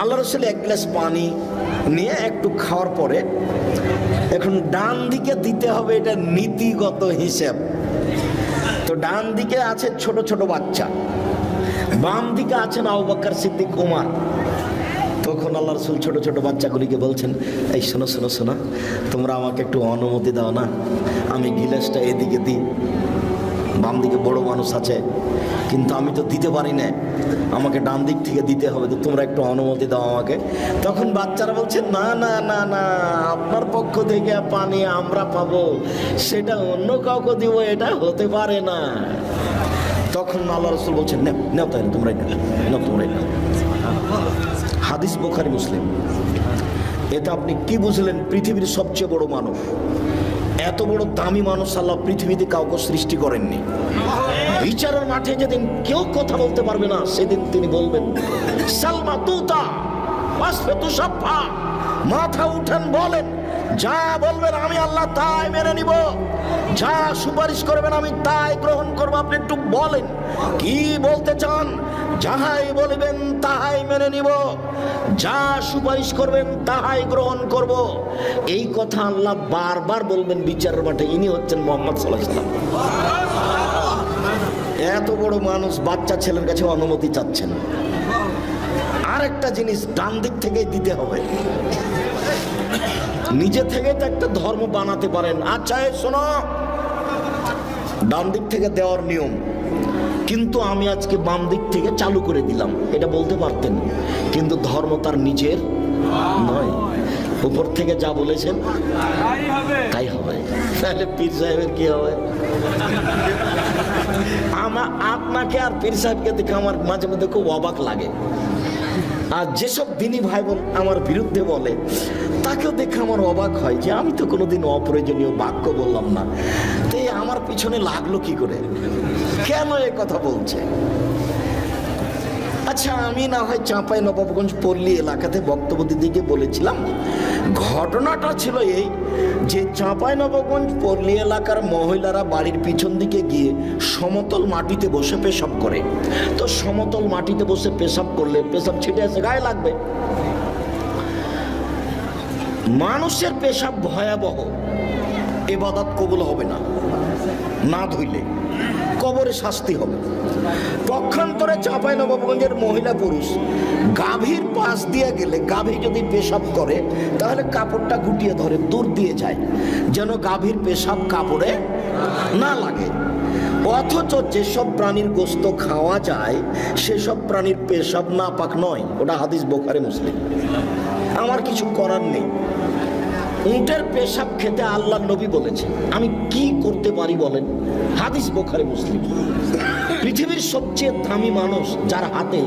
আল্লাহ রাসূল এক গ্লাস পানি নিয়ে একটু খাওয়ার পরে এখন ডান দিকে দিতে হবে, এটা নীতিগত হিসাব। তো ডান দিকে আছে ছোট ছোট বাচ্চা, বাম দিকে আছেন আবু বকর সিদ্দিক, ওমর। তখন আল্লাহ রাসূল ছোট ছোট বাচ্চাগুলিকে বলছেন, এই শোনো শোনো শোনো, তোমরা আমাকে একটু অনুমতি দাও না, আমি গিলাসটা এদিকে দিই। বাম দিকে বড় মানুষ আছে, কিন্তু আমি তো দিতে পারি না, আমাকে ডান দিক থেকে দিতে হবে, তো তোমরা একটু অনুমতি দাও আমাকে। তখন বাচ্চারা বলছে, না না না না, আপনার পক্ষ থেকে পানি আমরা পাবো, সেটা অন্য কাউকে দিব, এটা হতে পারে না। তখন আল্লাহ রাসূল বলছেন, নাও তাহলে তোমরাই নাও, তোমরাই নাও। হাদিস বুখারী মুসলিম। এটা আপনি কি বুঝলেন? পৃথিবীর সবচেয়ে বড় মানুষ, এত বড় দামি মানুষ আল্লাহ পৃথিবীতে কাউকে সৃষ্টি করেননি। বিচারের মাঠে যেদিন কেউ কথা বলতে পারবে না, সেদিন তিনি বলবেন, সালমা তুতা ওয়াসফাতু শাফা, মাথা উঠান বলেন, যা বলবেন আমি আল্লাহ তাই মেনে নিব, যা সুপারিশ করবেন আমি তাই গ্রহণ করব। আপনি একটু বলেন কি বলতে চান? যাহাই বলবেন তাহাই মেনে নিব, যা সুপারিশ করবেন তাহাই গ্রহণ করব। এই কথা আল্লাহ বারবার বলবেন বিচারের মাঠে। ইনি হচ্ছেন মুহাম্মদ সাল্লাল্লাহু আলাইহি ওয়াসাল্লাম। এত বড় মানুষ বাচ্চা ছেলের কাছে অনুমতি চাচ্ছেন। আরেকটা জিনিস, ডান দিক থেকেই দিতে হবে। নিজে থেকে তো একটা ধর্ম বানাতে পারেন, আচ্ছা শোনো, ডান দিক থেকে দেওয়ার নিয়ম, কিন্তু আমি আজকে বাম দিক থেকে চালু করে দিলাম, এটা বলতে পারতেন, কিন্তু ধর্ম তার নিজের নয়, উপর থেকে যা বলেছেন তাই হবে। তাহলে পীর সাহেবের কি হবে? আপনাকে আর পীর সাহেবকে দেখে আমার মাঝে মধ্যে খুব অবাক লাগে। আর যেসব দিনী ভাই বোন আমার বিরুদ্ধে বলে, তাকেও দেখে আমার অবাক হয় যে আমি তো কোনোদিন অপ্রয়োজনীয় বাক্য বললাম না, তো আমার পিছনে লাগলো কি করে, কেন এ কথা বলছে? আচ্ছা, আমি না হয় চাঁপাইনবাবগঞ্জ পল্লী এলাকাতে বক্তব্য দিতে বলেছিলাম। ঘটনাটা ছিল এই যে চাঁপাইনবাবগঞ্জ পল্লী এলাকার মহিলারা বাড়ির পিছন দিকে গিয়ে সমতল মাটিতে বসে পেশাব করে। তো সমতল মাটিতে বসে পেশাব করলে পেশাব ছিটে এসে গায়ে লাগবে। মানুষের পেশাব ভয়াবহ, ইবাদত কবুল হবে না, না ধুইলে কবরে শাস্তি হবে। পক্ষান্তরে চাঁপাইনবাবগঞ্জের মহিলা পুরুষ গাভীর পাশ দিয়ে গেলে, গাভী যদি পেশাব করে তাহলে কাপড়টা গুটিয়ে ধরে, দূর দিয়ে যায়, যেন গাভীর পেশাব কাপড়ে না লাগে। অথচ যেসব প্রাণীর গোশত খাওয়া যায় সেসব প্রাণীর পেশাব নাপাক নয়, ওটা হাদিস বুখারী মুসলিম। আমার কিছু করার নেই। উটের পেশাব খেতে আল্লাহর নবী বলেছেন, আমি কি করতে পারি বলেন? হাদিস বুখারী মুসলিম। পৃথিবীর সবচেয়ে দামি মানুষ যার হাতে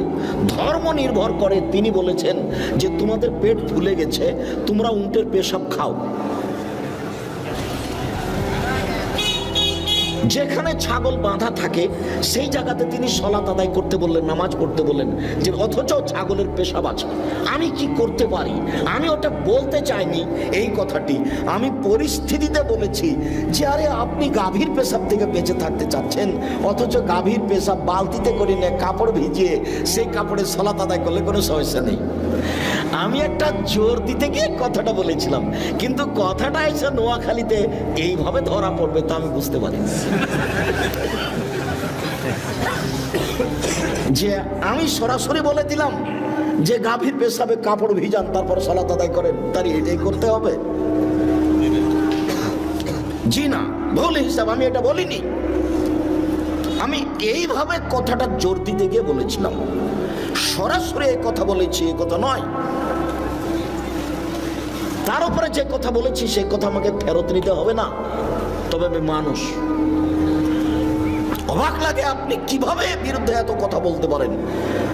ধর্ম নির্ভর করে, তিনি বলেছেন যে তোমাদের পেট ফুলে গেছে, তোমরা উটের পেশাব খাও। যেখানে ছাগল বাঁধা থাকে সেই জায়গাতে তিনি সালাত আদায় করতে বললেন, নামাজ পড়তে বললেন, যে অথচ ছাগলের পেশাব আছে। আমি কি করতে পারি? আমি ওটা বলতে চাইনি এই কথাটি, আমি পরিস্থিতিতে বলেছি যে আরে আপনি গাভীর পেশাব থেকে বেঁচে থাকতে চাচ্ছেন, অথচ গাভীর পেশাব বালতিতে করে নিয়ে কাপড় ভিজিয়ে সেই কাপড়ে সালাত আদায় করলে কোনো সমস্যা নেই। আমি একটা জোর দিতে গিয়ে কথাটা বলেছিলাম, কিন্তু কথাটা এসে নোয়াখালীতে এইভাবে ধরা পড়বে তা আমি বুঝতে পারি। যে আমি সরাসরি বলে দিলাম যে গাভীর পেশাবে কাপড় ভিজান, তারপর সালাত আদায় করেন, তার এটাই করতে হবে? জি না, ভুল হিসাব, আমি এটা বলিনি। আমি এইভাবে কথাটা জোর দিতে গিয়ে বলেছিলাম, সরাসরি এই কথা বলেছি এ কথা নয়। তার উপরে যে কথা বলেছি সে কথা আমাকে ফেরত নিতে হবে না। তবে আমি মানুষ, অবাক লাগে আপনি কিভাবে বিরুদ্ধে এত কথা বলতে পারেন।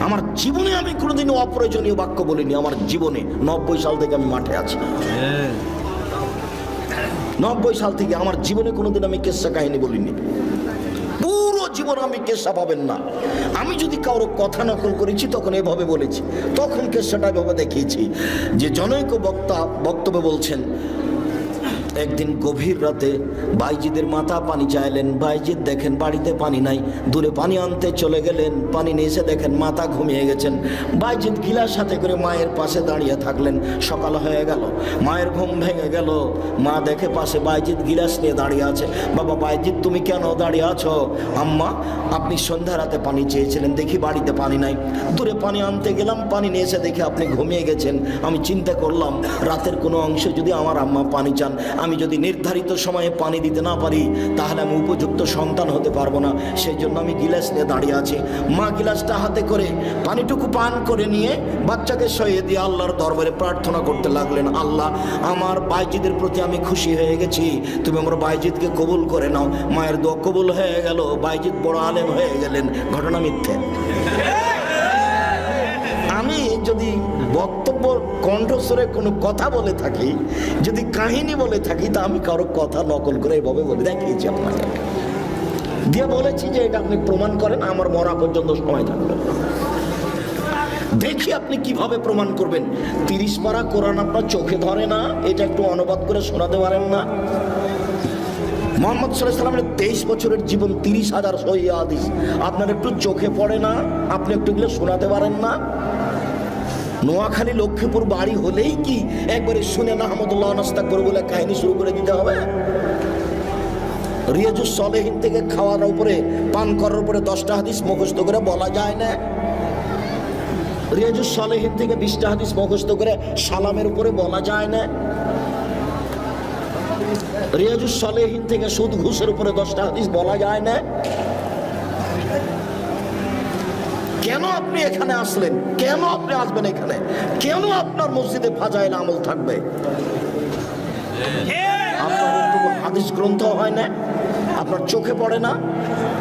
আমার জীবনে আমি কোনোদিন অপ্রয়োজনীয় বাক্য বলিনি। আমার জীবনে 90 সাল থেকে আমি মাঠে আছি, 90 সাল থেকে আমার জীবনে কোনোদিন আমি কেসা কাহিনী বলিনি। পুরো জীবন আমি কেসা পাবেন না। আমি যদি কারো কথা নকল করেছি তখন এভাবে বলেছি, তখন কেসাটা এভাবে দেখিয়েছি যে জনৈক বক্তা বক্তব্য বলছেন, একদিন গভীর রাতে বাইজিদের মাথা পানি চাইলেন। বাইজিদ দেখেন বাড়িতে পানি নাই, দূরে পানি আনতে চলে গেলেন। পানি নিয়ে এসে দেখেন মাথা ঘুমিয়ে গেছেন। বাইজিদ গিলাস সাথে করে মায়ের পাশে দাঁড়িয়ে থাকলেন। সকাল হয়ে গেল, মায়ের ঘুম ভেঙে গেল। মা দেখে পাশে বাইজিদ গিলাস নিয়ে দাঁড়িয়ে আছে। বাবা বাইজিদ, তুমি কেন দাঁড়িয়ে আছো? আম্মা, আপনি সন্ধ্যা রাতে পানি চেয়েছিলেন, দেখি বাড়িতে পানি নাই, দূরে পানি আনতে গেলাম, পানি নিয়ে এসে দেখে আপনি ঘুমিয়ে গেছেন। আমি চিন্তা করলাম রাতের কোনো অংশে যদি আমার আম্মা পানি চান, আমি যদি নির্ধারিত সময়ে পানি দিতে না পারি তাহলে আমি উপযুক্ত সন্তান হতে পারবো না। সেই জন্য আমি গিলাস নিয়ে দাঁড়িয়ে আছি। মা গিলাসটা হাতে করে পানিটুকু পান করে নিয়ে বাচ্চাকে শুইয়ে দিয়ে আল্লাহর দরবারে প্রার্থনা করতে লাগলেন, আল্লাহ, আমার বাইজিদের প্রতি আমি খুশি হয়ে গেছি, তুমি আমার বাইজিদকে কবুল করে নাও। মায়ের দোয়া কবুল হয়ে গেল, বাইজিদ বড় আলেম হয়ে গেলেন। ঘটনা মিথ্যে। আমি যদি বক্তব্য কণ্ঠস্বরে কোনো কথা বলে থাকি, যদি কাহিনী বলে থাকি, তা আমি কারো কথা নকল করে এভাবে বলে দেখিয়েছি আপনাকে, দিয়ে বলেছি যে এটা আপনি প্রমাণ করেন, আমার মরা পর্যন্ত সময় থাকবে। দেখি আপনি কিভাবে প্রমাণ করবেন। 30 পারা কোরআন আপনার চোখে ধরে না, এটা একটু অনুবাদ করে শোনাতে পারেন না? মুহাম্মদ সাল্লাল্লাহু আলাইহি ওয়াসাল্লামের 23 বছরের জীবন, 30,000 সহিহ হাদিস আপনার একটু চোখে পড়ে না? আপনি একটু এগুলো শোনাতে পারেন না? নোয়াখালী লক্ষ্মীপুর বাড়ি হলেই কি একবারে শুনে না আহমদুল্লাহ নাস্তাকবর বলে কাহিনী শুরু করে দিতে হবে? রিয়াজুস সালেহিন থেকে খাওয়ার উপরে, পান করার উপরে 10টা হাদিস মুখস্থ করে বলা যায় না? রিয়াজুস সালেহিন থেকে 20টা হাদিস মুখস্থ করে সালামের উপরে বলা যায় না? রিয়াজুস সালেহিন থেকে সুদ ঘুষের উপরে 10টা হাদিস বলা যায় না? কেন আপনি এখানে আসলেন? কেন আপনি আসবেন এখানে? কেন আপনার মসজিদে ফাজাইল আমল থাকবে? আপনার একটু হাদিস গ্রন্থ হয় না? আপনার চোখে পড়ে না?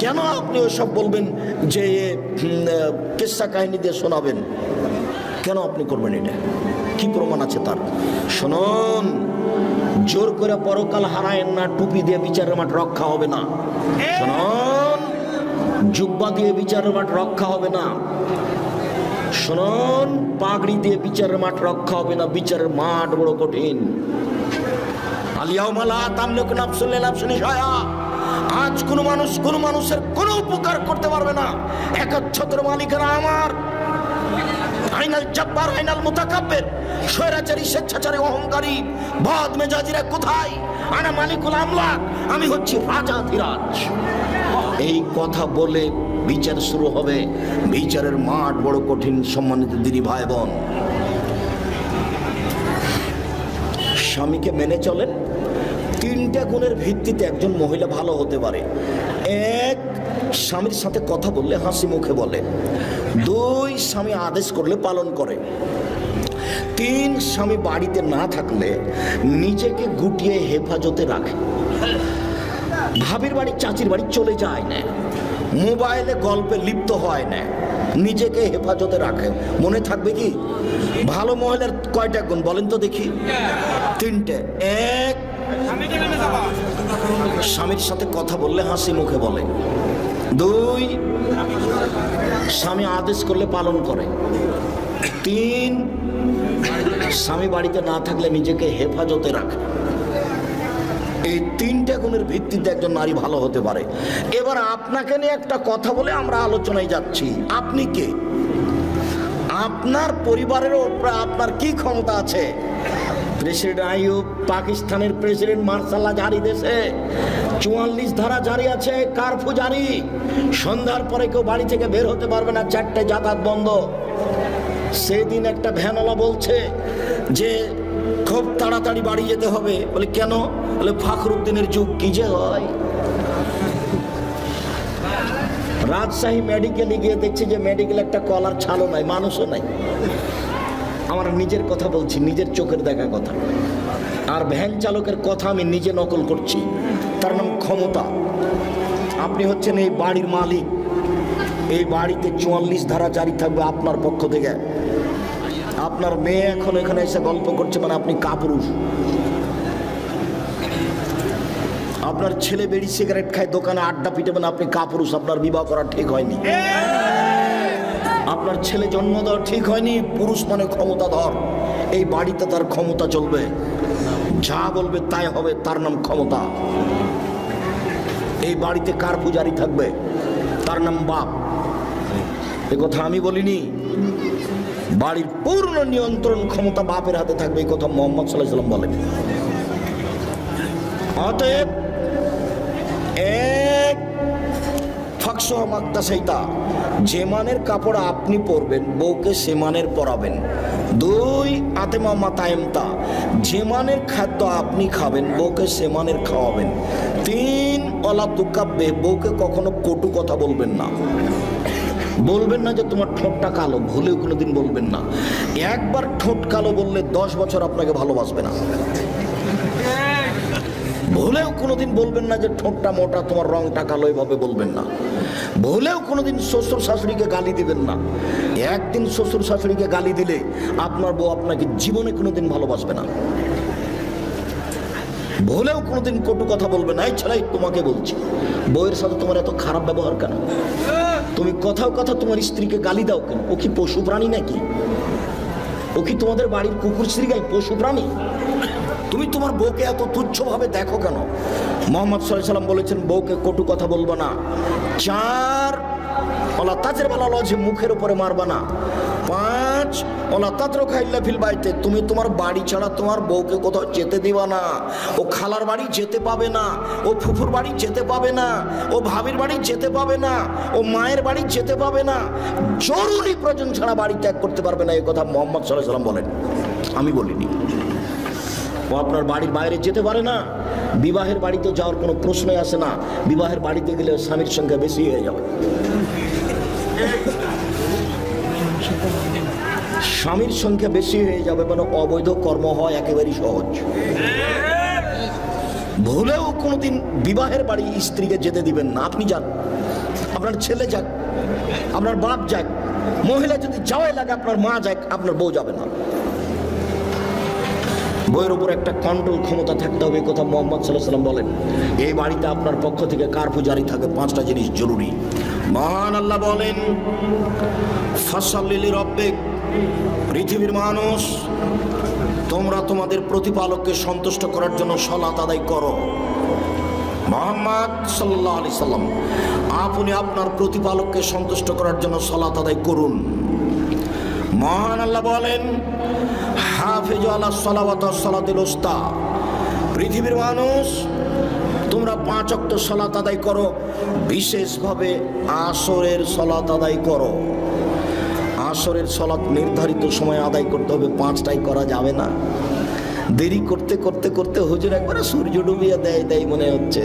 কেন আপনি ওসব বলবেন যে কিসসা কাহিনী দিয়ে শোনাবেন? কেন আপনি করবেন এটা? কি প্রমাণ আছে তার? শুনুন, জোর করে পরকাল হারায়েন না, টুপি দিয়ে বিচারের মাঠ রক্ষা হবে না। শুনুন, জুব্বা দিয়ে বিচারের মাঠ রক্ষা হবে না। শুনুন, পাগড়ি দিয়ে বিচারের মাঠ রক্ষা হবে না। বিচারের মাঠ বড় কঠিন। আজ কোন মানুষ কোন মানুষের কোন উপকার করতে পারবে না। একচ্ছত্র মালিকেরা আমার। আইনাল জব্বার, আইনাল মুতাকাব্বির, স্বৈরাচারী, স্বেচ্ছাচারী, অহংকারী, বদ মেজাজিরা কোথায়? আনা মালিকুল আমলাক, আমি হচ্ছি রাজাধিরাজ। এই কথা বলে বিচার শুরু হবে। বিচারের মাঠ বড় কঠিন। সম্মানিত দিদি ভাই বোন, স্বামীকে মেনে চলেন। 3টা গুণের ভিত্তিতে একজন মহিলা ভালো হতে পারে। 1, স্বামীর সাথে কথা বললে হাসি মুখে বলে। 2, স্বামী আদেশ করলে পালন করে। 3, স্বামী বাড়িতে না থাকলে নিজেকে গুটিয়ে হেফাজতে রাখে। ভাবির বাড়ি, চাচির বাড়ি চলে যায় না, মোবাইলে গল্পে লিপ্ত হয় না, নিজেকে হেফাজতে রাখে। মনে থাকবে কি? ভালো মহিলার কয়টা গুণ বলেন তো দেখি? 3টে। 1, স্বামীর সাথে কথা বললে হাসি মুখে বলে। 2, স্বামী আদেশ করলে পালন করে। 3, স্বামী বাড়িতে না থাকলে নিজেকে হেফাজতে রাখে। এই 3টা গুণের ভিত্তিতে একজন নারী ভালো হতে পারে। এবার আপনাকে নিয়ে একটা কথা বলে আমরা আলোচনায় যাচ্ছি। আপনি কে? আপনার পরিবারের উপরে আপনার কি ক্ষমতা আছে? প্রেসিডেন্ট আইয়ুব, পাকিস্তানের প্রেসিডেন্ট মার্শাল্লাহ জারি দেশে 44 ধারা জারি আছে, কারফিউ জারি। সন্ধ্যার পরে কেউ বাড়ি থেকে বের হতে পারবে না, 4টে যাতায়াত বন্ধ। সেদিন একটা ভ্যানওয়ালা বলছে যে খুব তাড়াতাড়ি বাড়ি যেতে হবে। বলে কেন? বলে ফখরুদ্দিনের যুগ কি যে হয়। রাজশাহী মেডিকেলে গিয়ে দেখছি যে মেডিকেল একটা কলার ছালও নাই, মানুষও নাই। আমার নিজের কথা বলছি, নিজের চোখের দেখা কথা। আর ভ্যান চালকের কথা আমি নিজে নকল করছি। তার নাম ক্ষমতা। আপনি হচ্ছেন এই বাড়ির মালিক। এই বাড়িতে 44 ধারা জারি থাকবে আপনার পক্ষ থেকে। আপনার মেয়ে এখন এখানে এসে গল্প করছে, মানে আপনি কাপুরুষ। আপনার ছেলে বেড়ি সিগারেট খায়, দোকানে আড্ডা পিটে, মানে আপনি কাপুরুষ। আপনার বিবাহ করা ঠিক হয়নি। আপনার ছেলে জন্ম দেওয়া ঠিক হয়নি, পুরুষ মানে ক্ষমতাধর, এই বাড়িতে তার ক্ষমতা চলবে, যা বলবে তাই হবে, তার নাম ক্ষমতা। এই বাড়িতে কার পূজারি থাকবে, তার নাম বাপ। এ কথা আমি বলিনি। বাড়ির পূর্ণ নিয়ন্ত্রণ ক্ষমতা বাপের হাতে থাকবে, এই কথা মুহাম্মদ সাল্লাল্লাহু আলাইহি ওয়াসাল্লাম বলেন। অতএব এক ফাকসহ মাকতাসাইতা, যে মানের কাপড় আপনি পরবেন বউকে সে মানের পরাবেন। দুই আতেমা মাতায়েমতা, যে মানের খাদ্য আপনি খাবেন বউকে সে মানের খাওয়াবেন। তিন অলা তুকাব্বে, বউকে কখনো কটু কথা বলবেন না। বলবেন না যে তোমার ঠোঁটটা কালো, ভুলেও কোনোদিন বলবেন না। একবার ঠোঁট কালো বললে 10 বছর আপনাকে ভালোবাসবে না। ভুলেও কোনোদিন বলবেন না যে ঠোঁটটা মোটা, তোমার রংটা কালো, এভাবে বলবেন না। ভুলেও কোনোদিন শ্বশুর শাশুড়িকে গালি দিবেন না। একদিন শ্বশুর শাশুড়িকে গালি দিলে আপনার বউ আপনাকে জীবনে কোনোদিন ভালোবাসবে না। ভুলেও কোনোদিন কটু কথা বলবে না। এই ছেলে, তোমাকে বলছি, বউয়ের সাথে তোমার এত খারাপ ব্যবহার কেন? তুমি কথাও কথা তোমার স্ত্রীকে গালি দাও কেন? ও কি পশু প্রাণী নাকি? ও কি তোমাদের বাড়ির কুকুর শ্রীগাই পশু প্রাণী? তুমি তোমার বউকে এত তুচ্ছভাবে দেখো কেন? মুহাম্মদ সাল্লাল্লাহু আলাইহি ওয়াসাল্লাম বলেছেন বউকে কটু কথা বলবো না। চার ওলা তাজের বালা লজে, মুখের উপরে মারবা না। পাঁচ ওলা তাতর খাইল্লা ফিল বাইতে, তুমি তোমার বাড়ি ছাড়া তোমার বউকে কোথাও যেতে দিবা না। ও খালার বাড়ি যেতে পাবে না, ও ফুফুর বাড়ি যেতে পাবে না, ও ভাবির বাড়ি যেতে পাবে না, ও মায়ের বাড়ি যেতে পাবে না। জরুরি প্রয়োজন ছাড়া বাড়ি ত্যাগ করতে পারবে না। এই কথা মুহাম্মদ সাল্লাল্লাহু আলাইহি ওয়াসাল্লাম বলেন, আমি বলিনি। ও আপনার বাড়ির বাইরে যেতে পারে না। বিবাহের বাড়িতে যাওয়ার কোনো প্রশ্নই আসে না। বিবাহের বাড়িতে গেলে স্বামীর সংখ্যা বেশি হয়ে যাবে। স্বামীর সংখ্যা বেশি হয়ে যাবে, মানে অবৈধ কর্ম হয় একেবারেই সহজ। ভুলেও কোনোদিন বিবাহের বাড়ি স্ত্রীকে যেতে দিবেন না। আপনি যান, আপনার ছেলে যাক, আপনার বাপ যাক, মহিলা যদি যাওয়াই লাগে আপনার মা যাক, আপনার বউ যাবে না। বইয়ের উপর একটা কন্ট্রোল ক্ষমতা থাকতে হবে, কথা মুহাম্মদ সাল্লাল্লাহু আলাইহি ওয়াসাল্লাম বলেন। এই বাড়িতে আপনার পক্ষ থেকে কার পূজারি থাকে, 5টা জিনিস জরুরি। মহান আল্লাহ বলেন, ফাসাল্লি লিরাব্বিক, পৃথিবীর মানুষ তোমরা তোমাদের প্রতিপালককে সন্তুষ্ট করার জন্য সালাত আদায় করো। মুহাম্মদ সাল্লাল্লাহু আলাইহি সাল্লাম, আপনি আপনার প্রতিপালককে সন্তুষ্ট করার জন্য সালাত আদায় করুন। মহান আল্লাহ বলেন, হাফিজু আলাস সালাওয়াত ওয়াস সালাতিল উস্তা, পৃথিবীর মানুষ তোমরা 5 ওয়াক্ত সালাত আদায় করো, বিশেষভাবে আসরের সালাত আদায় করো। আসরের সালাত নির্ধারিত সময়ে আদায় করতে হবে, 5টাই করা যাবে না। দেরি করতে করতে করতে হুজুর একবারে সূর্য ডুবিয়ে দেয় মনে হচ্ছে,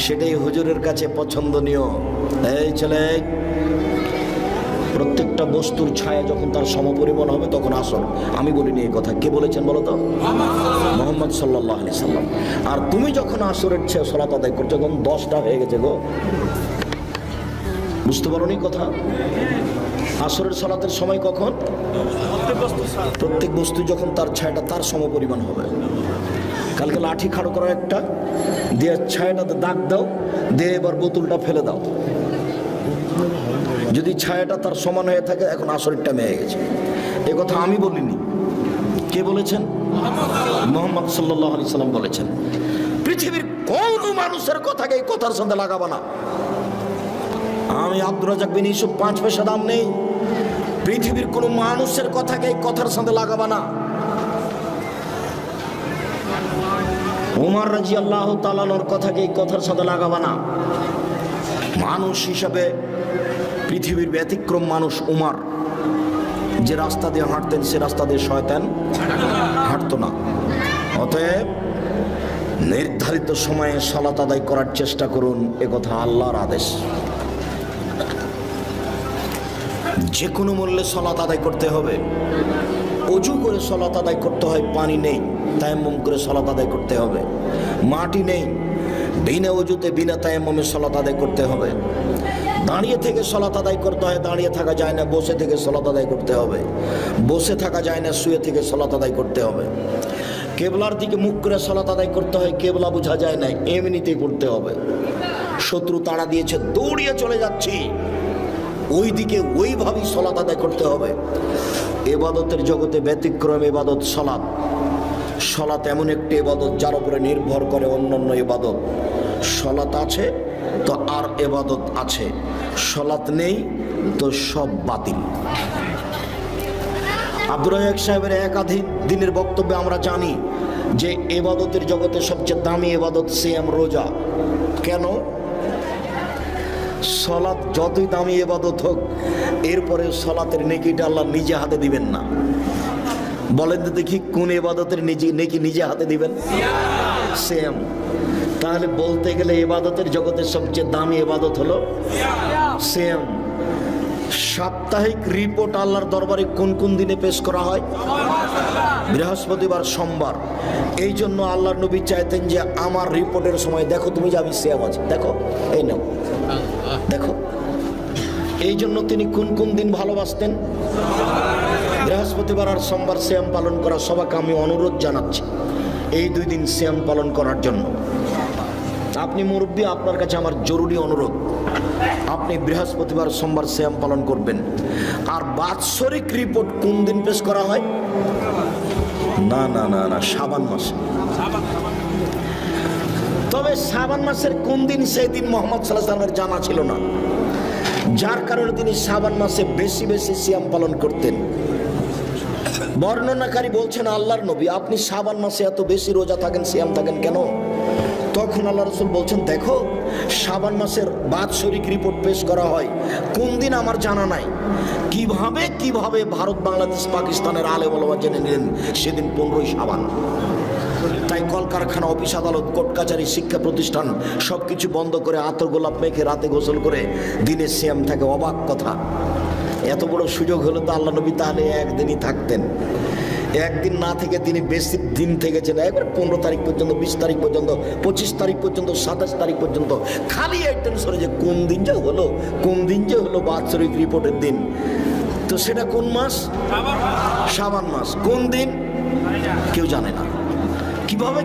সেটাই হুজুরের কাছে পছন্দনীয়। এই ছেলে, প্রত্যেকটা বস্তুর ছায়া যখন তার সমপরিমাণ হবে তখন আসর। আমি বলিনি এই কথা, কে বলেছেন বলো তো? মুহাম্মদ সাল্লাল্লাহু আলাইহি সাল্লাম। আর তুমি যখন আসরের চেয়ে সালাত আদায় করছো তখন 10টা হয়ে গেছে গো। বুঝতে পারোনি কথা? আসরের সালাতের সময় কখন? প্রত্যেক বস্তু যখন তার ছায়াটা তার সমপরিমাণ হবে। কালকে লাঠি খাড়ো করো একটা দিয়ে, ছায়াটাতে দাগ দাও, দিয়ে এবার বোতলটা ফেলে দাও। যদি ছায়াটা তার সমান হয়ে থাকে, এখন আসরের টাইম হয়ে গেছে। এ কথা আমি বলিনি, কে বলেছেন? মুহাম্মদ সাল্লাল্লাহু আলাইহি সাল্লাম বলেছেন। পৃথিবীর কোন মানুষের কথাকে এই কথার সাথে লাগাবো না। আমি আব্দুর রাজ্জাক বিন ইউসুফ 5 পয়সা দাম নেই। পৃথিবীর কোন মানুষের কথাকে এই কথার সাথে লাগাবো না। উমর রাদিয়াল্লাহু তাআলা আনহুর কথাকে এই কথার সাথে লাগাবো না। মানুষ হিসাবে পৃথিবীর ব্যতিক্রম মানুষ উমর। যে রাস্তা দিয়ে হাঁটতেন সে রাস্তা দিয়ে শয়তান হাঁটতো না। অতএব নির্ধারিত সময়ে সালাত আদায় করার চেষ্টা করুন, এ কথা আল্লাহর আদেশ। যে কোনো মূল্যে সালাত আদায় করতে হবে। অজু করে সালাত আদায় করতে হয়, পানি নেই, তায়াম্মুম করে সালাত আদায় করতে হবে। মাটি নেই, বিনা অজুতে বিনা তায়াম্মুমে সালাত আদায় করতে হবে। দাঁড়িয়ে থেকে সালাত আদায় করতে হয়, দাঁড়িয়ে থাকা যায় না, বসে থেকে সালাত আদায় করতে হবে। বসে থাকা যায় না, শুয়ে থেকে সালাত আদায় করতে হবে। কেবলার দিকে মুখ করে সালাত আদায় করতে হয়, কেবলা বোঝা যায় না, এমনিতেই করতে হবে। শত্রু তাড়া দিয়েছে, দৌড়িয়ে চলে যাচ্ছি, ওই দিকে ওইভাবেই সালাত আদায় করতে হবে। ইবাদতের জগতে ব্যতিক্রম ইবাদত সালাত। সালাত এমন একটি ইবাদত যার উপরে নির্ভর করে অন্যান্য ইবাদত। সালাত আছে তো আর ইবাদত আছে, সালাত নেই তো সব বাতিল। আব্দুর রাজ্জাক সাহেবের একাধিক দিনের বক্তব্যে আমরা জানি যে ইবাদতের জগতে সবচেয়ে দামি ইবাদত সিয়াম, রোজা। কেন? সালাত যতই দামি ইবাদত হোক, এরপরে সালাতের নেকিটা আল্লাহ নিজে হাতে দিবেন না। বলেন তো দেখি কোন ইবাদতের নেকি নিজে হাতে দিবেন? সিয়াম। তাহলে বলতে গেলে ইবাদতের জগতের সবচেয়ে দামি ইবাদত হলো সিয়াম। সাপ্তাহিক রিপোর্ট আল্লাহর দরবারে কোন কোন দিনে পেশ করা হয়? বৃহস্পতিবার, সোমবার। এই জন্য আল্লাহর নবী চাইতেন যে আমার রিপোর্টের সময় দেখো তুমি যে আমি সিয়াম আছি, দেখো এই নাও দেখো। এই জন্য তিনি কোন কোন দিন ভালোবাসতেন? বৃহস্পতিবার আর সোমবার সিয়াম পালন করা। সবাইকে আমি অনুরোধ জানাচ্ছি এই 2 দিন সিয়াম পালন করার জন্য। আপনি মুরব্বী, আপনার কাছে আমার জরুরি অনুরোধ, আপনি বৃহস্পতিবার, সোমবার সিয়াম পালন করবেন। আর বাৎসরিক রিপোর্ট কোন দিন পেশ করা হয়? না না না না, শাবান মাসে। তবে শাবান মাসের কোন দিন সেই দিন মুহাম্মদ সাল্লাল্লাহু আলাইহি ওয়াসাল্লামের জানা ছিল না, যার কারণে তিনি শাবান মাসে বেশি বেশি সিয়াম পালন করতেন। বর্ণনাকারী বলছেন, আল্লাহর নবী আপনি শাবান মাসে এত বেশি রোজা থাকেন, সিয়াম থাকেন কেন? তখন আল্লাহ রাসূল বলছেন, দেখো শাবান মাসের বাৎসরিক রিপোর্ট পেশ করা হয়, কোন দিন আমার জানা নাই। কিভাবে ভারত, বাংলাদেশ, পাকিস্তানের আলেম ওলামা জেনে নিলেন সেদিন 15ই শাবান। তাই কলকারখানা, অফিস, আদালত, কোর্ট কাছারি, শিক্ষা প্রতিষ্ঠান সবকিছু বন্ধ করে আতর গোলাপ মেখে রাতে গোসল করে দিনে সিয়াম থাকে। অবাক কথা। এত বড় সুযোগ হলো তো আল্লাহ নবী তাহলে একদিনই থাকতেন। একদিন না থেকে তিনি বেশি দিন থেকেছেন, একবার 15 তারিখ পর্যন্ত, 20 তারিখ পর্যন্ত, 25 তারিখ পর্যন্ত, 27 তারিখ পর্যন্ত। খালি এই টেনশনে যে কোন দিন যে হলো বাৎসরিক রিপোর্টের দিন। তো সেটা কোন মাস? শাবান মাস। কোন দিন কেউ জানে না।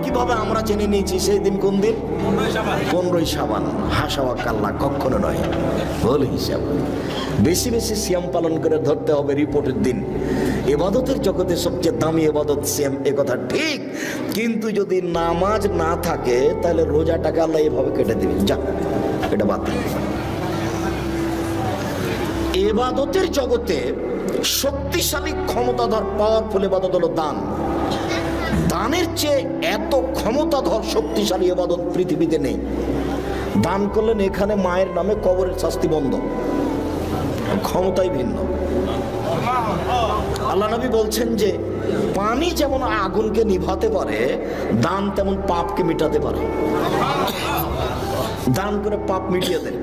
কিভাবে আমরা জেনে নিয়েছি সেই দিন কোন দিন? 15ই শাবান। হাসাওয়া কাল্লা, কখনো নয়, ভুল হিসাব। বেশি বেশি সিয়াম পালন করে ধরতে হবে রিপোর্টের দিন। ইবাদতের জগতে সবচেয়ে দামি ইবাদত সিয়াম, এ কথা ঠিক। কিন্তু যদি নামাজ না থাকে তাহলে রোজাটাকে আল্লাহ এভাবে কেটে দিবেন, যা এটা বাতিল। ইবাদতের জগতে শক্তিশালী, ক্ষমতাধর, পাওয়ারফুল ইবাদত হলো দান। দানের চেয়ে এত ক্ষমতাধর, শক্তিশালী ইবাদত পৃথিবীতে নেই। দান করলেন এখানে মায়ের নামে, কবরের শাস্তি বন্ধ। ক্ষমতাই ভিন্ন। আল্লাহ নবী বলছেন যে পানি যেমন আগুনকে নিভাতে পারে, দান তেমন পাপকে মিটাতে পারে। দান করে পাপ মিটিয়ে দেন।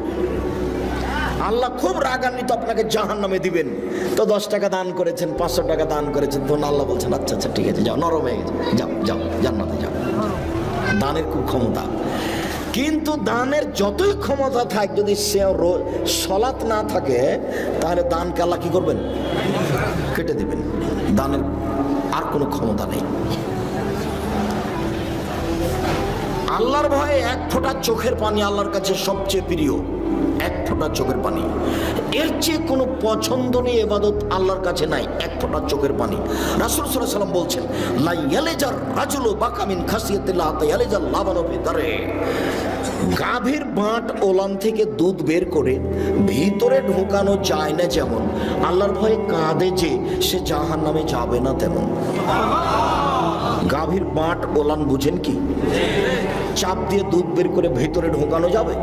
আল্লাহ খুব রাগান্বিত, আপনাকে জাহান্নামে দিবেন। তো 10 টাকা দান করেছেন, 500 টাকা দান করেছেন, তখন আল্লাহ বলছেন আচ্ছা আচ্ছা ঠিক আছে, যাও, নরম হয়ে গেছে, যাও জান্নাতে যাও। দানের খুব ক্ষমতা। কিন্তু দানের যতই ক্ষমতা থাক, যদি সে সালাত না থাকে তাহলে দানকে আল্লাহ কি করবেন? কেটে দিবেন। দানের আর কোনো ক্ষমতা নেই। আল্লাহর ভয়ে 1 ফোঁটা চোখের পানি আল্লাহর কাছে সবচেয়ে প্রিয়। 1 ফোঁটা চোখের পানি, এর চেয়ে কোনো পছন্দনীয় ইবাদত আল্লাহর কাছে নাই। 1 ফোঁটা চোখের পানি। রাসূল সাল্লাল্লাহু আলাইহি ওয়াসাল্লাম বলছেন, লা ইয়ালিজার রাজুলু বাকা মিন খাসিয়াতিল্লাহ তা ইয়ালিজাল লাবানু ফিদারে। গাভীর বাঁট ওলান থেকে দুধ বের করে ভিতরে ঢোকানো যায় না যেমন, আল্লাহর ভয়ে কাঁদে যে সে জাহান্নামে যাবে না তেমন। গাভীর বাঁট ওলান বুঝেন কি? চাপ দিয়ে দুধ বের করে ভেতরে ঢোকানো যাবে?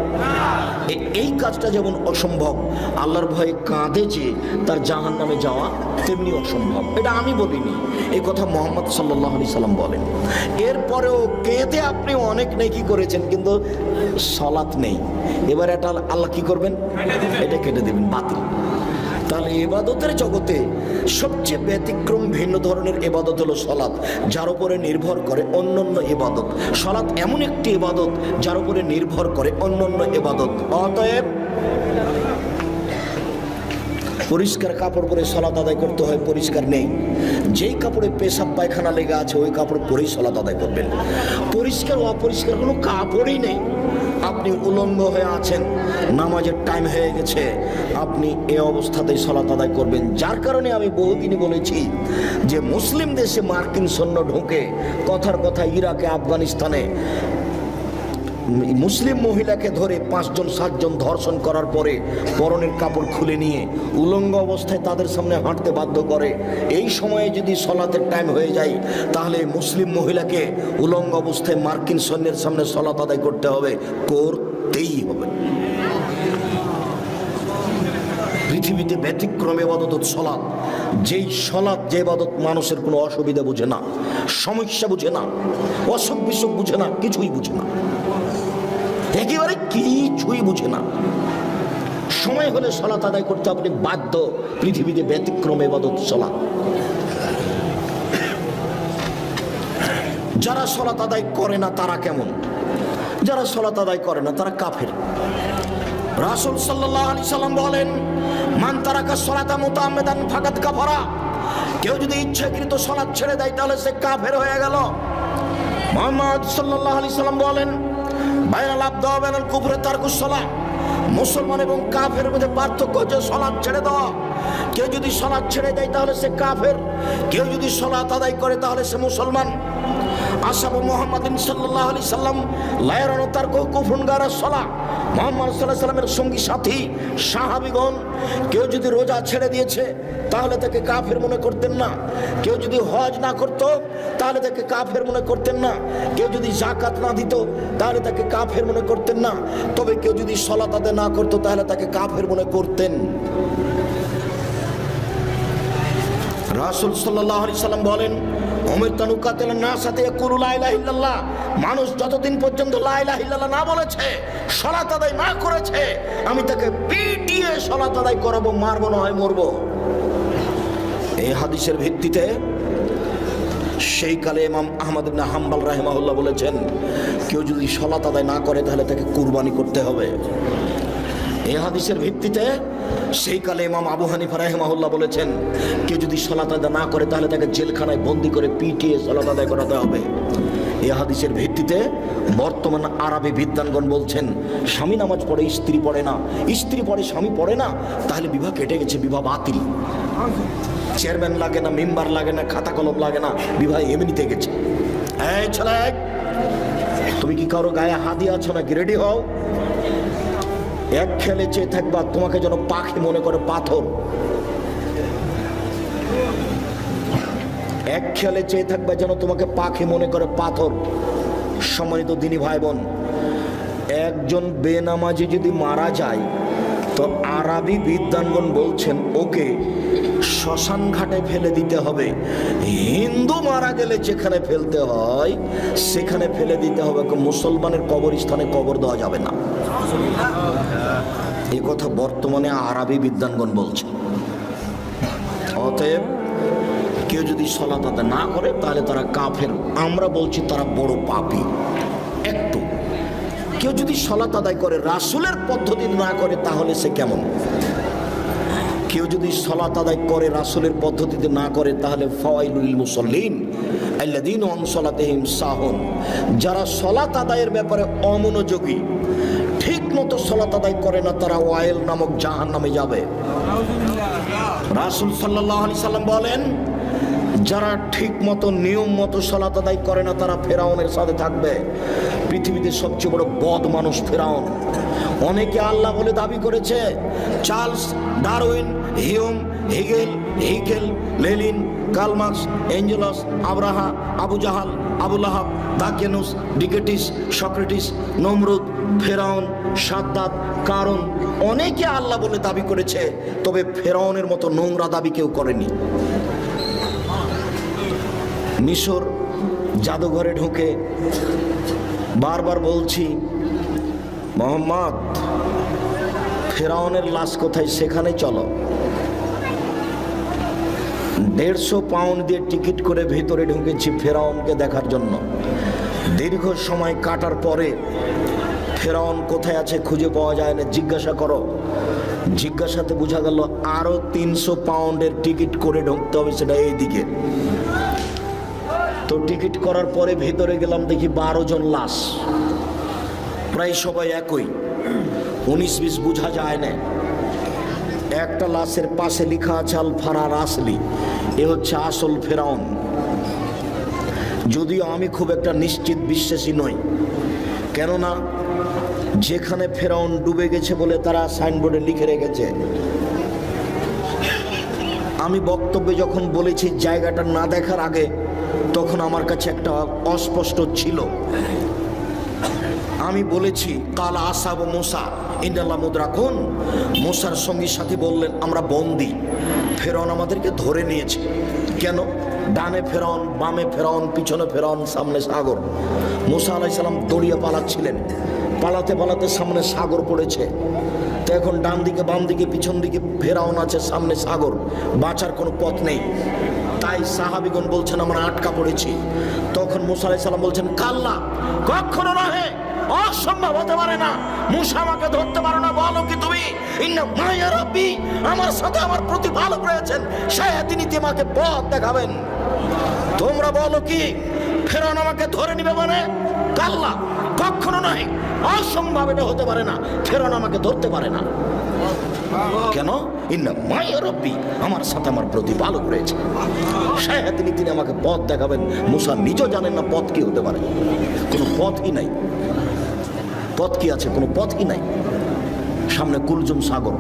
এই কাজটা যেমন অসম্ভব, আল্লাহর ভয়ে কাঁদে যে তার জাহান্নামে যাওয়া তেমনি অসম্ভব। এটা আমি বলিনি, এই কথা মুহাম্মদ সাল্লাল্লাহু আলাইহি সাল্লাম বলেন। এরপরেও কেঁদে আপনি অনেক নেকি করেছেন, কিন্তু সালাত নেই। এবার এটা আল্লাহ কি করবেন? এটা কেটে দেবেন, বাতিল। তাহলে ইবাদতের জগতে সবচেয়ে ব্যতিক্রম, ভিন্ন ধরনের ইবাদত হলো সালাত, যার উপরে নির্ভর করে অন্যান্য ইবাদত। সালাত এমন একটি ইবাদত যার উপরে নির্ভর করে অন্যান্য ইবাদত। অতএব পরিষ্কার কাপড় পরে সালাত আদায় করতে হয়, পরিষ্কার নেই। যেই কাপড়ে পেশাব পায়খানা লেগে আছে ওই কাপড় পরেই সালাত আদায় করবেন। পরিষ্কার অপরিষ্কার কোনো কাপড়ই নেই। আপনি উলঙ্গ হয়ে আছেন, নামাজের টাইম হয়ে গেছে, আপনি আপনি এ অবস্থাতেই সালাত আদায় করবেন। যার কারণে আমি বহুদিনই বলেছি যে মুসলিম দেশে মার্কিন সৈন্য ঢুকে কথার কথা ইরাকে আফগানিস্তানে মুসলিম মহিলাকে ধরে 5 জন 7 জন ধর্ষণ করার পরে পরনের কাপড় খুলে নিয়ে উলঙ্গ অবস্থায় তাদের সামনে হাঁটতে বাধ্য করে। এই সময়ে যদি সলাতের টাইম হয়ে যায় তাহলে মুসলিম মহিলাকে উলঙ্গ অবস্থায় মার্কিন সৈন্যের সামনে সলাত আদায় করতে হবে, করতেই হবে। পৃথিবীতে ব্যতিক্রম ইবাদত সলাত। যেই সলাত, যে ইবাদত মানুষের কোনো অসুবিধা বুঝে না, সমস্যা বুঝে না, অসুখ বিসুখ বুঝে না, কিছুই বুঝে না, একেবারে কিছুই বুঝে না। সময় হলে সলাত আদায় করতে আপনি বাধ্য। পৃথিবীতে ব্যতিক্রম ইবাদত সলাত। যারা সলাত আদায় করে না তারা কেমন? যারা সলাত আদায় করে না তারা কাফের। রাসূল সাল্লাল্লাহু আলাইহি সাল্লাম বলেন, মান তারাকা সলাতা মুতাআম্মিদান ফাকাদ কাফারা। কেউ যদি ইচ্ছাকৃত সলাত ছেড়ে দেয় তাহলে সে কাফের হয়ে গেল। মুহাম্মদ সাল্লাল্লাহু আলাইহি সাল্লাম বলেন, বাইনাল আবদি ওয়া বাইনাল কুফরি তারকুস সালাহ। মুসলমান এবং কাফের মধ্যে পার্থক্য হচ্ছে সালাত ছেড়ে দেওয়া। কেউ যদি সালাত ছেড়ে দেয় তাহলে সে কাফের, কেউ যদি সালাত আদায় করে তাহলে সে মুসলমান। আসহাবু মুহাম্মাদিন সাল্লাল্লাহু আলাইহি সাল্লাম লা ইয়ারাউনা তারকু কুফরুন গায়রা সালাহ। মুহাম্মদ সাল্লাল্লাহু আলাইহি সাল্লামের সঙ্গী সাথী সাহাবীগণ কেউ যদি রোজা ছেড়ে দিয়েছে তাহলে তাকে কাফের মনে করতেন না। কেউ যদি হজ না করত তাহলে তাকে কাফের মনে করতেন না। কেউ যদি যাকাত না দিত তাহলে তাকে কাফের মনে করতেন না। তবে কেউ যদি সালাত আদায় না করত তাহলে তাকে কাফের মনে করতেন। রাসূল সাল্লাল্লাহু আলাইহি সাল্লাম বলেন, উমিরতু আন উকাতিলান নাস হাত্তা ইয়াকুলু লা ইলাহা ইল্লাল্লাহ। মানুষ যতদিন পর্যন্ত লা ইলাহা ইল্লাল্লাহ না বলেছে, সালাত আদায় না করেছে, আমি তাকে পিটিয়ে সালাত আদায় করাবো, মারবো না হয় মরবো। এই হাদিসের ভিত্তিতে সেই কালে ইমাম আহমদ ইবনে হাম্বল রাহিমাহুল্লাহ বলেছেন, কেউ যদি সালাত আদায় না করে তাহলে তাকে কুরবানি করতে হবে। এই হাদিসের ভিত্তিতে সেই কালে ইমাম আবু হানিফা রাহিমাহুল্লাহ বলেছেন, কেউ যদি সালাত আদায় না করে তাহলে তাকে জেলখানায় বন্দি করে পিটিয়ে সালাত আদায় করাতে হবে। এই হাদিসের ভিত্তিতে বর্তমান আরবি বিদ্বানগণ বলছেন, স্বামী নামাজ পড়ে স্ত্রী পড়ে না, স্ত্রী পড়ে স্বামী পড়ে না, তাহলে বিবাহ কেটে গেছে, বিবাহ বাতিল। চেয়ারম্যান লাগে না, মেম্বার লাগে না, খাতা কলম লাগে না, বিবাহ এমনিতে গেছে। এই ছেলে, তুমি কি কারো গায়ে হাত দিয়ে আছো নাকি? রেডি হও। এক খেলে চেয়ে থাকবা তোমাকে যেন পাখি মনে করে পাথর। এক খেলে চেয়ে থাকবা যেন তোমাকে পাখি মনে করে পাথর। সম্মানিত দিনী ভাই বোন, একজন বেনামাজি যদি মারা যায় তো আরবি বিদ্বানগণ বলছেন ওকে শ্মশান ঘাটে ফেলে দিতে হবে। হিন্দু মারা গেলে যেখানে ফেলতে হয় সেখানে ফেলে দিতে হবে, মুসলমানের কবরস্থানে কবর দেওয়া যাবে না। এ কথা বর্তমানে আরবি বিদ্বানগণ বলছে। অতএব কেউ যদি সালাত আদায় না করে তাহলে তারা কাফের। আমরা বলছি তারা বড় পাপী। একটু কেউ যদি সালাত আদায় করে রাসূলের পদ্ধতি না করে তাহলে সে কেমন? কেউ যদি সালাত আদায় করে রাসূলের পদ্ধতিতে না করে তাহলে ফাওয়াইলুল লিল মুসাল্লিন আল্লাযীনা আন সালাতিহিম সাহুন। যারা সালাত আদায়ের ব্যাপারে অমনোযোগী, ঠিক মতো সালাত আদায় করে না, তারা ওয়াইল নামক জাহান্নামে যাবে। রাসূল সাল্লাল্লাহু আলাইহি সাল্লাম বলেন, যারা ঠিক মতো নিয়ম মতো সালাত আদায় করে না তারা ফেরাউনের সাথে থাকবে। পৃথিবীতে সবচেয়ে বড় বদ মানুষ ফেরাউন। অনেকে আল্লাহ বলে দাবি করেছে। Charles Darwin, Hume, Hegel, Lenin, Karl Marx, Engels, Abraha, Abu Jahl, Abu Lahab, Dakyanus, ডিকেটিস, সক্রেটিস, নমরুদ, ফেরাউন, সাদ্দাত, কারুন, অনেকে আল্লাহ বলে দাবি করেছে, তবে ফেরাউনের মতো নোংরা দাবি কেউ করেনি। মিশর জাদুঘরে ঢুকে বারবার বলছি, মোহাম্মদ ফেরাউনের লাশ কোথায় সেখানে চলো। 150 পাউন্ড দিয়ে টিকিট করে ভিতরে ঢুকেছি ফেরাউনকে দেখার জন্য। দীর্ঘ সময় কাটার পরে ফেরাউন কোথায় আছে খুঁজে পাওয়া যায় না। জিজ্ঞাসা করো, জিজ্ঞাসাতে বোঝা গেল আরো 300 পাউন্ডের টিকিট করে ঢুকতে হবে, সেটা এইদিকে। তো টিকিট করার পরে ভেতরে গেলাম, দেখি 12 জন লাশ, প্রায় সবাই একই, 19-20 বোঝা যায় না। একটা লাশের পাশে লেখা আছে আল ফারার আসলি, এ হচ্ছে আসল ফেরাউন। যদিও আমি খুব একটা নিশ্চিত বিশ্বাসী নই, কেননা যেখানে ফেরাউন ডুবে গেছে বলে তারা সাইনবোর্ডে লিখে রেখেছে। আমি বক্তব্যে যখন বলেছি জায়গাটা না দেখার আগে, তখন আমার কাছে একটা অস্পষ্ট ছিল। আমি বলেছি কাল আসাব মুসা ইন্দাল্লাহ মুদরাকুন, মুসার সঙ্গী সাথী বললেন আমরা বন্দি, ফেরাউন আমাদেরকে ধরে নিয়েছে। কেন? ডানে ফেরাউন, বামে ফেরাউন, পিছনে ফেরাউন, সামনে সাগর। মুসা আলাইহিস সালাম দৌড়িয়ে পালাচ্ছিলেন, পালাতে পালাতে সামনে সাগর পড়েছে। তো এখন ডান দিকে বাম দিকে পিছন দিকে ফেরাউন আছে, সামনে সাগর, বাঁচার কোনো পথ নেই। তাই সাহাবীগণ বলছেন আমরা আটকা পড়েছি। তখন মুসা আলাইহিস সালাম বলছেন কাল্লা, কখনো নহে, অসম্ভব হতে পারে না, মুসা আমাকে ধরতে পারো না। বলো কি তুমি? ইন্না মাইয়া রাব্বি, আমার সাথে আমার প্রতিপালক রয়েছেন, তিনি তোমাকে পথ দেখাবেন। তোমরা বলো কি ফেরাউন আমাকে ধরে নিবে? মানে কাল্লা, কখনো নয়, অসম্ভব, এটা হতে পারে না, ফেরাউন আমাকে ধরতে পারে না। কেন? ইন্না মাইয়া রাব্বি, আমার সাথে আমার প্রতিপালক রয়েছে, তিনি আমাকে পথ দেখাবেন। মুসা নিজেও জানেন না পথ কি হতে পারে, কোনো পথই নাই। পথ কি আছে? কোনো পথই নাই। সামনে কুলজুম সাগর,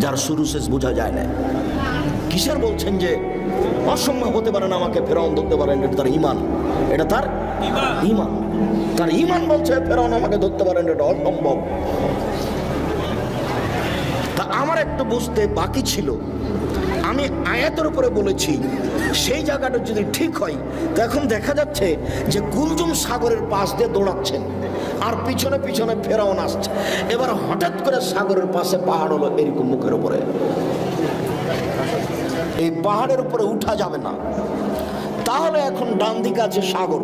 যার শুরু শেষ বোঝা যায় না। কিসের বলছেন যে অসম্ভব হতে পারে না আমাকে ফেরাউন ধরতে পারেন? এটা তার ইমান, এটা তার ইমান, তার ইমান বলছে ফেরাউন আমাকে ধরতে পারেন, এটা অসম্ভব। তা আমার একটু বুঝতে বাকি ছিল। আমি আয়াতের উপরে বলেছি সেই জায়গাটা যদি ঠিক হয়, তো এখন দেখা যাচ্ছে যে কুলজুম সাগরের পাশ দিয়ে দৌড়াচ্ছেন আর পিছনে পিছনে ফেরাউন আসছে। এবার হঠাৎ করে সাগরের পাশে পাহাড় হলো এরকম মুখের উপরে, এই পাহাড়ের উপরে উঠা যাবে না। তাহলে এখন ডান দিকে আছে সাগর,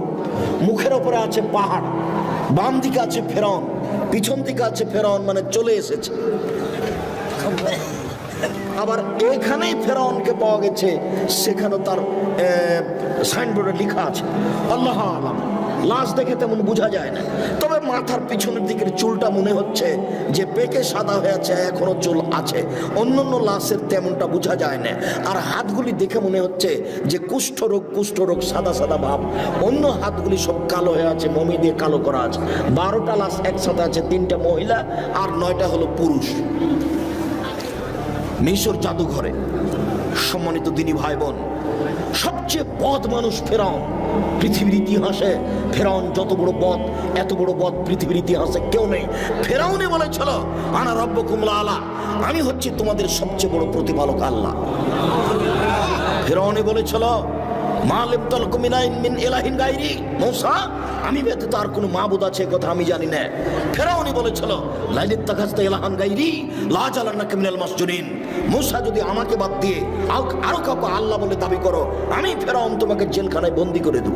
মুখের উপরে আছে পাহাড়, বাম দিকে আছে ফেরাউন, পিছন দিকে আছে ফেরাউন, মানে চলে এসেছে। আবার এখানেই ফেরাউনকে পাওয়া গেছে, সেখানে তার সাইনবোর্ডে লেখা আছে আল্লাহ আলাম। লাশ দেখে তেমন বোঝা যায় না, তবে মাথার পিছনের দিকের চুলটা মনে হচ্ছে যে পেকে সাদা হয়ে আছে, এখনো চুল আছে। অন্যান্য লাশের তেমনটা বোঝা যায় না। আর হাতগুলি দেখে মনে হচ্ছে যে কুষ্ঠরোগ সাদা সাদা ভাব। অন্য হাতগুলি সব কালো হয়ে আছে, মমি দিয়ে কালো করা আছে। 12টা লাশ একসাথে আছে, 3টা মহিলা আর 9টা হলো পুরুষ। মিশর জাদুঘরে। সম্মানিত দিনী ভাই বোন, সবচেয়ে বদ মানুষ ফেরাউন। পৃথিবীর ইতিহাসে ফেরাউন যত বড় বদ, এত বড় বদ পৃথিবীর ইতিহাসে কেউ নেই। ফেরাউনই বলেছিল আনা রাব্বুকুমুল আলা, আমি হচ্ছি তোমাদের সবচেয়ে বড় প্রতিপালক আল্লাহ। ফেরাউনই বলেছিল মা লিবতালকুম মিন ইলাহিন গায়রি, মূসা আমি ব্যতীত আর কোনো মাবুদ আছে কথা আমি জানি না। ফেরাউনই বলেছিল লাইলিত্তাখাযতা ইলাহান গায়রি লা জালান্নাকা মিনাল মাসজুনিন, মূসা যদি আমাকে বাদ দিয়ে আরো কাউকে আল্লাহ বলে দাবি করো, আমি ফেরাউন তোমাকে জেলখানায় বন্দী করে দেব।